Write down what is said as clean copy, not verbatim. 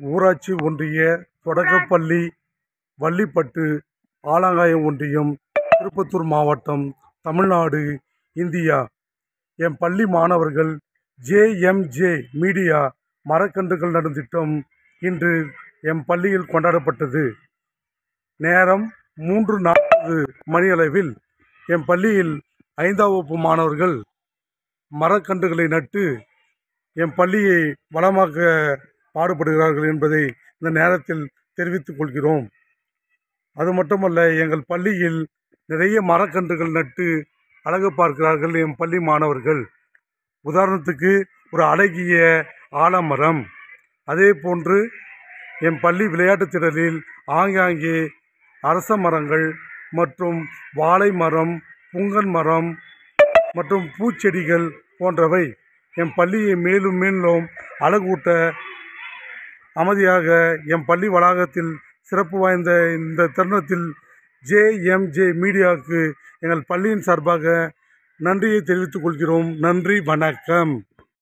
ஊராட்சி ஒன்றிய தொடக்கப்பள்ளி வல்லிப்பட்டு ஆலங்காயம் ஒன்றியம் திருப்பத்தூர் மாவட்டம் தமிழ்நாடு இந்தியா. என் பள்ளி மாணவர்கள் ஜேஎம்ஜே மீடியா மரக்கன்றுகள் நடும் திட்டம் இன்று என் பள்ளியில் கொண்டாடப்பட்டது. நேரம் 3:40 மணியளவில் என் பள்ளியில் 5ஆம் வகுப்பு மாணவர்கள் மரக்கன்றுகளை நட்டு என் பள்ளியை வளமாக்க பாடுபடுகிறார்கள் என்பதை இந்த நேரத்தில் தெரிவித்துக் கொள்கிறோம். அது மட்டுமல்ல, எங்கள் பள்ளியில் நிறைய மரக்கன்றுகள் நட்டு அழகு பார்க்கிறார்கள் என் பள்ளி மாணவர்கள். உதாரணத்துக்கு ஒரு அழகிய ஆலமரம், அதே போன்று என் பள்ளி விளையாட்டு திடலில் ஆங்காங்கே அரச மரங்கள் மற்றும் வாழை மரம், புங்கன் மரம் மற்றும் பூச்செடிகள் போன்றவை என் பள்ளியை மேலும் மேலும் அழகூட்ட அமைதியாக என் பள்ளி வளாகத்தில் சிறப்பு வாய்ந்த இந்த தருணத்தில் ஜேஎம்ஜே மீடியாவுக்கு எங்கள் பள்ளியின் சார்பாக நன்றியை தெரிவித்துக் கொள்கிறோம். நன்றி, வணக்கம்.